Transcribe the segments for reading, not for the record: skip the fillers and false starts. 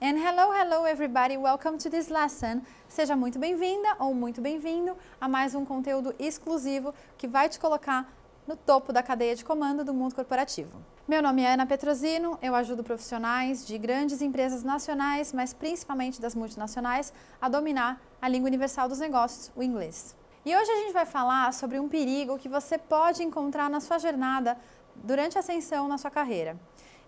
And hello everybody, welcome to this lesson. Seja muito bem-vinda ou muito bem-vindo a mais um conteúdo exclusivo que vai te colocar no topo da cadeia de comando do mundo corporativo. Meu nome é Ana Petrosino, eu ajudo profissionais de grandes empresas nacionais, mas principalmente das multinacionais, a dominar a língua universal dos negócios, o inglês. E hoje a gente vai falar sobre um perigo que você pode encontrar na sua jornada durante a ascensão na sua carreira.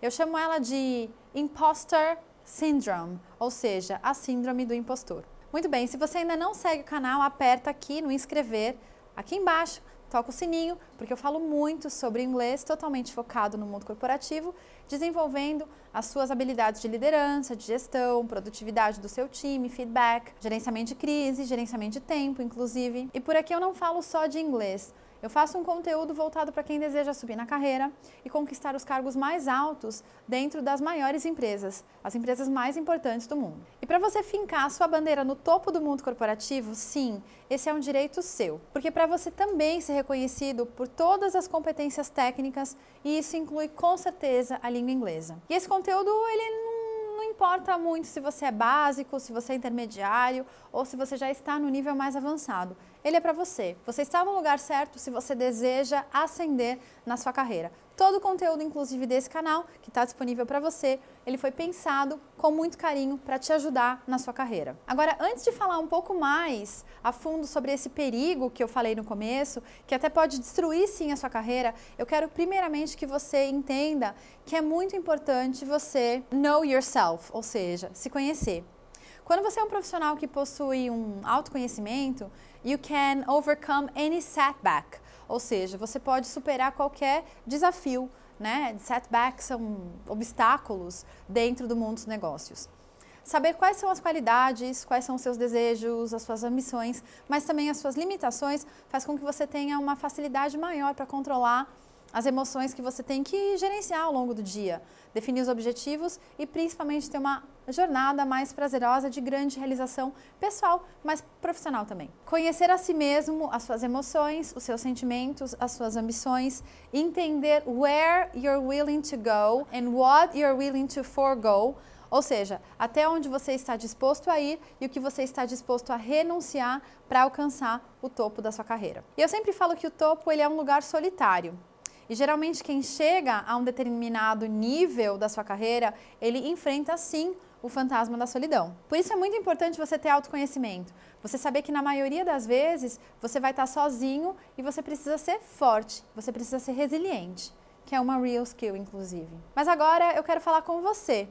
Eu chamo ela de Imposter Syndrome, ou seja, a síndrome do impostor. Muito bem, se você ainda não segue o canal, aperta aqui no inscrever, aqui embaixo, toca o sininho, porque eu falo muito sobre inglês, totalmente focado no mundo corporativo, desenvolvendo as suas habilidades de liderança, de gestão, produtividade do seu time, feedback, gerenciamento de crise, gerenciamento de tempo, inclusive. E por aqui eu não falo só de inglês. Eu faço um conteúdo voltado para quem deseja subir na carreira e conquistar os cargos mais altos dentro das maiores empresas, as empresas mais importantes do mundo. E para você fincar a sua bandeira no topo do mundo corporativo, sim, esse é um direito seu. Porque para você também ser reconhecido por todas as competências técnicas, e isso inclui com certeza a língua inglesa. E esse conteúdo, ele não importa muito se você é básico, se você é intermediário ou se você já está no nível mais avançado. Ele é para você. Você está no lugar certo se você deseja ascender na sua carreira. Todo o conteúdo, inclusive desse canal, que está disponível para você, ele foi pensado com muito carinho para te ajudar na sua carreira. Agora, antes de falar um pouco mais a fundo sobre esse perigo que eu falei no começo, que até pode destruir sim a sua carreira, eu quero primeiramente que você entenda que é muito importante você know yourself, ou seja, se conhecer. Quando você é um profissional que possui um autoconhecimento, you can overcome any setback. Ou seja, você pode superar qualquer desafio, né? Setbacks são obstáculos dentro do mundo dos negócios. Saber quais são as qualidades, quais são os seus desejos, as suas ambições, mas também as suas limitações, faz com que você tenha uma facilidade maior para controlar as emoções que você tem que gerenciar ao longo do dia, definir os objetivos e principalmente ter uma jornada mais prazerosa de grande realização pessoal, mas profissional também. Conhecer a si mesmo, as suas emoções, os seus sentimentos, as suas ambições, entender where you're willing to go and what you're willing to forgo, ou seja, até onde você está disposto a ir e o que você está disposto a renunciar para alcançar o topo da sua carreira. E eu sempre falo que o topo ele é um lugar solitário. E geralmente quem chega a um determinado nível da sua carreira, ele enfrenta sim o fantasma da solidão. Por isso é muito importante você ter autoconhecimento. Você saber que na maioria das vezes você vai estar sozinho e você precisa ser forte, você precisa ser resiliente, que é uma real skill inclusive. Mas agora eu quero falar com você.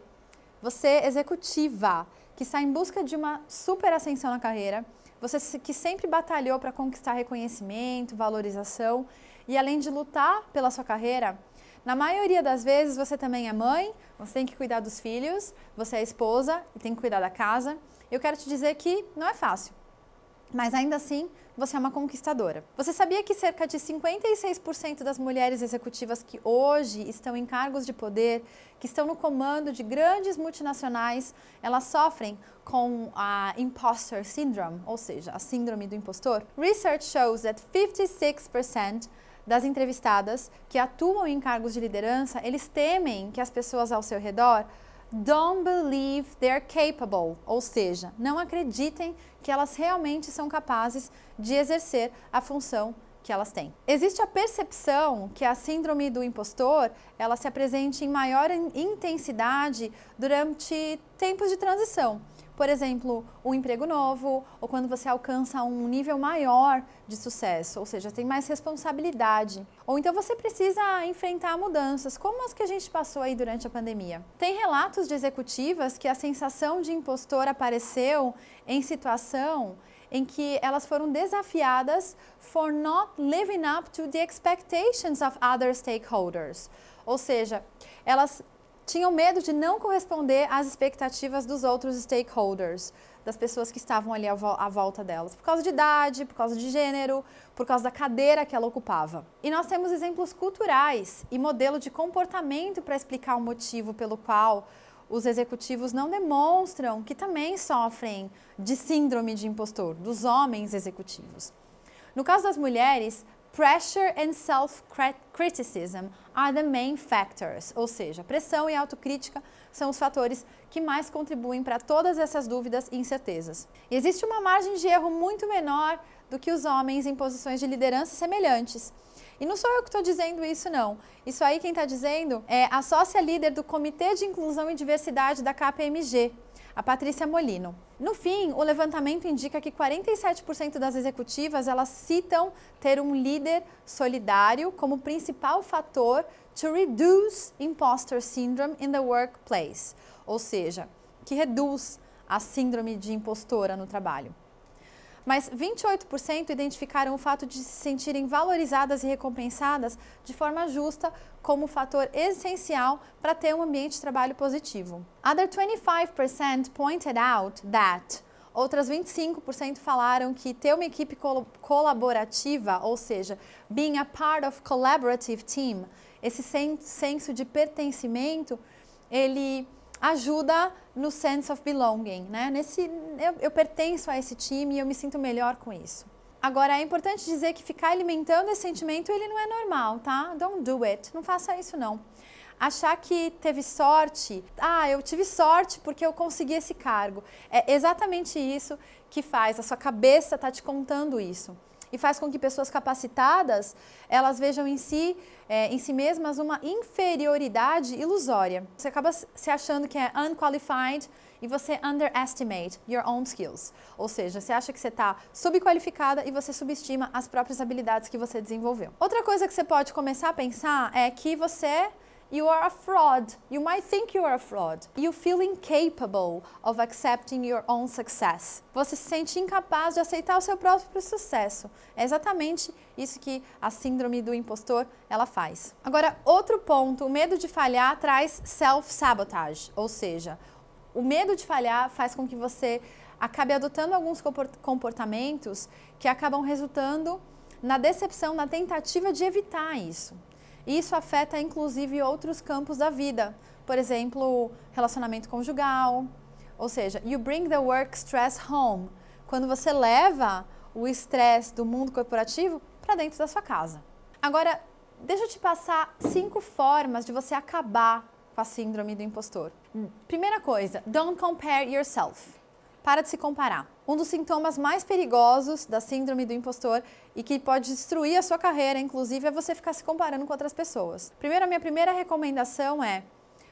Você executiva, que está em busca de uma super ascensão na carreira, você que sempre batalhou para conquistar reconhecimento, valorização, e além de lutar pela sua carreira, na maioria das vezes você também é mãe, você tem que cuidar dos filhos, você é esposa e tem que cuidar da casa. Eu quero te dizer que não é fácil, mas ainda assim você é uma conquistadora. Você sabia que cerca de 56% das mulheres executivas que hoje estão em cargos de poder, que estão no comando de grandes multinacionais, elas sofrem com a Imposter Syndrome, ou seja, a síndrome do impostor? Research shows that 56% das entrevistadas que atuam em cargos de liderança, eles temem que as pessoas ao seu redor don't believe they're capable, ou seja, não acreditem que elas realmente são capazes de exercer a função que elas têm. Existe a percepção que a síndrome do impostor, ela se apresente em maior intensidade durante tempos de transição. Por exemplo, um emprego novo ou quando você alcança um nível maior de sucesso, ou seja, tem mais responsabilidade. Ou então você precisa enfrentar mudanças, como as que a gente passou aí durante a pandemia. Tem relatos de executivas que a sensação de impostor apareceu em situação em que elas foram desafiadas for not living up to the expectations of other stakeholders. Ou seja, elas tinham medo de não corresponder às expectativas dos outros stakeholders, das pessoas que estavam ali à volta delas, por causa de idade, por causa de gênero, por causa da cadeira que ela ocupava. E nós temos exemplos culturais e modelo de comportamento para explicar o motivo pelo qual os executivos não demonstram que também sofrem de síndrome de impostor, dos homens executivos. No caso das mulheres, pressure and self-criticism are the main factors, ou seja, pressão e autocrítica são os fatores que mais contribuem para todas essas dúvidas e incertezas. E existe uma margem de erro muito menor do que os homens em posições de liderança semelhantes. E não sou eu que estou dizendo isso, não. Isso aí quem está dizendo é a sócia líder do Comitê de Inclusão e Diversidade da KPMG, a Patrícia Molino. No fim, o levantamento indica que 47% das executivas elas citam ter um líder solidário como principal fator to reduce imposter syndrome in the workplace, ou seja, que reduz a síndrome de impostora no trabalho. Mas 28% identificaram o fato de se sentirem valorizadas e recompensadas de forma justa como fator essencial para ter um ambiente de trabalho positivo. Other 25% pointed out that. Outras 25% falaram que ter uma equipe colaborativa, ou seja, being a part of collaborative team, esse senso de pertencimento, ele ajuda no sense of belonging, né? Eu pertenço a esse time e eu me sinto melhor com isso. Agora, é importante dizer que ficar alimentando esse sentimento, ele não é normal, tá? Don't do it. Não faça isso, não. Achar que teve sorte, eu tive sorte porque eu consegui esse cargo. É exatamente isso que faz, a sua cabeça tá te contando isso. E faz com que pessoas capacitadas, elas vejam em si mesmas uma inferioridade ilusória. Você acaba se achando que é unqualified e você underestimate your own skills. Ou seja, você acha que você está subqualificada e você subestima as próprias habilidades que você desenvolveu. Outra coisa que você pode começar a pensar é que you are a fraud. You might think you are a fraud. You feel incapable of accepting your own success. Você se sente incapaz de aceitar o seu próprio sucesso. É exatamente isso que a síndrome do impostor ela faz. Agora, outro ponto, o medo de falhar traz self-sabotage, ou seja, o medo de falhar faz com que você acabe adotando alguns comportamentos que acabam resultando na decepção, na tentativa de evitar isso. E isso afeta, inclusive, outros campos da vida. Por exemplo, relacionamento conjugal. Ou seja, you bring the work stress home. Quando você leva o estresse do mundo corporativo para dentro da sua casa. Agora, deixa eu te passar 5 formas de você acabar com a síndrome do impostor. Primeira coisa, don't compare yourself. Para de se comparar. Um dos sintomas mais perigosos da síndrome do impostor e que pode destruir a sua carreira, inclusive, é você ficar se comparando com outras pessoas. Primeiro, a minha primeira recomendação é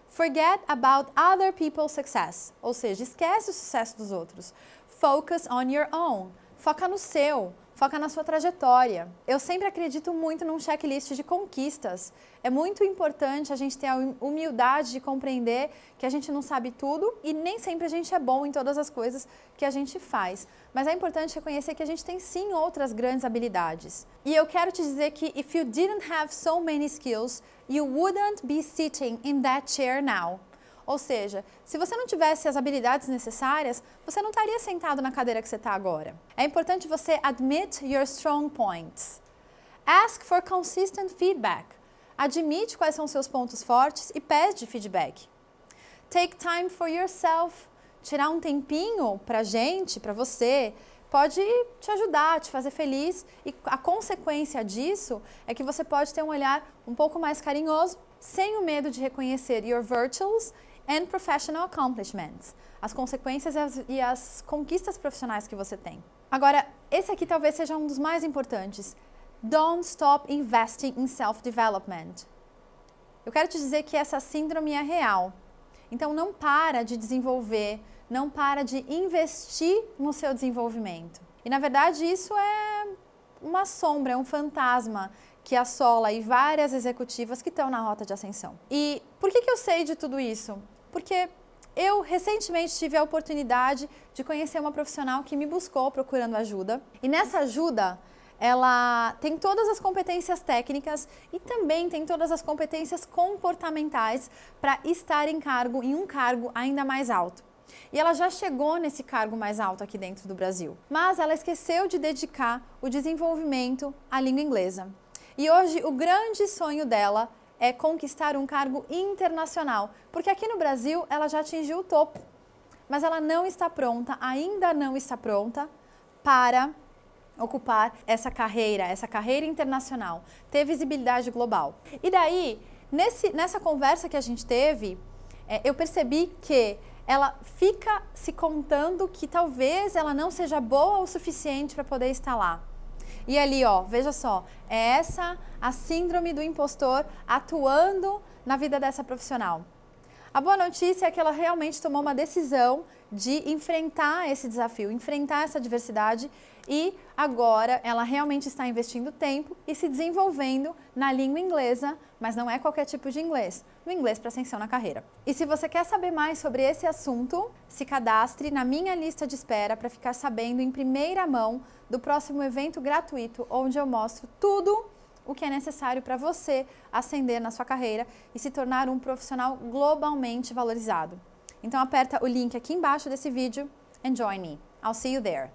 forget about other people's success, ou seja, esquece o sucesso dos outros. Focus on your own. Foca no seu. Foca na sua trajetória. Eu sempre acredito muito num checklist de conquistas. É muito importante a gente ter a humildade de compreender que a gente não sabe tudo e nem sempre a gente é bom em todas as coisas que a gente faz. Mas é importante reconhecer que a gente tem sim outras grandes habilidades. E eu quero te dizer que if you didn't have so many skills, you wouldn't be sitting in that chair now. Ou seja, se você não tivesse as habilidades necessárias, você não estaria sentado na cadeira que você está agora. É importante você admit your strong points. Ask for consistent feedback. Admite quais são seus pontos fortes e pede feedback. Take time for yourself. Tirar um tempinho pra gente, pra você, pode te ajudar, te fazer feliz. E a consequência disso é que você pode ter um olhar um pouco mais carinhoso, sem o medo de reconhecer your virtues and professional accomplishments, as consequências e as conquistas profissionais que você tem. Agora, esse aqui talvez seja um dos mais importantes. Don't stop investing in self-development. Eu quero te dizer que essa síndrome é real. Então, não para de desenvolver, não para de investir no seu desenvolvimento. E, na verdade, isso é uma sombra, é um fantasma que assola aí várias executivas que estão na rota de ascensão. E por que eu sei de tudo isso? Porque eu recentemente tive a oportunidade de conhecer uma profissional que me buscou procurando ajuda. E nessa ajuda, ela tem todas as competências técnicas e também tem todas as competências comportamentais para estar em um cargo ainda mais alto. E ela já chegou nesse cargo mais alto aqui dentro do Brasil. Mas ela esqueceu de dedicar o desenvolvimento à língua inglesa. E hoje o grande sonho dela é conquistar um cargo internacional, porque aqui no Brasil ela já atingiu o topo, mas ela não está pronta, ainda não está pronta para ocupar essa carreira internacional, ter visibilidade global. E daí Nessa conversa que a gente teve, eu percebi que ela fica se contando que talvez ela não seja boa o suficiente para poder estar lá. E ali, ó, veja só, é essa a síndrome do impostor atuando na vida dessa profissional. A boa notícia é que ela realmente tomou uma decisão de enfrentar esse desafio, enfrentar essa adversidade e agora ela realmente está investindo tempo e se desenvolvendo na língua inglesa, mas não é qualquer tipo de inglês, no inglês para ascensão na carreira. E se você quer saber mais sobre esse assunto, se cadastre na minha lista de espera para ficar sabendo em primeira mão do próximo evento gratuito, onde eu mostro tudo o que é necessário para você ascender na sua carreira e se tornar um profissional globalmente valorizado. Então aperta o link aqui embaixo desse vídeo and join me. I'll see you there.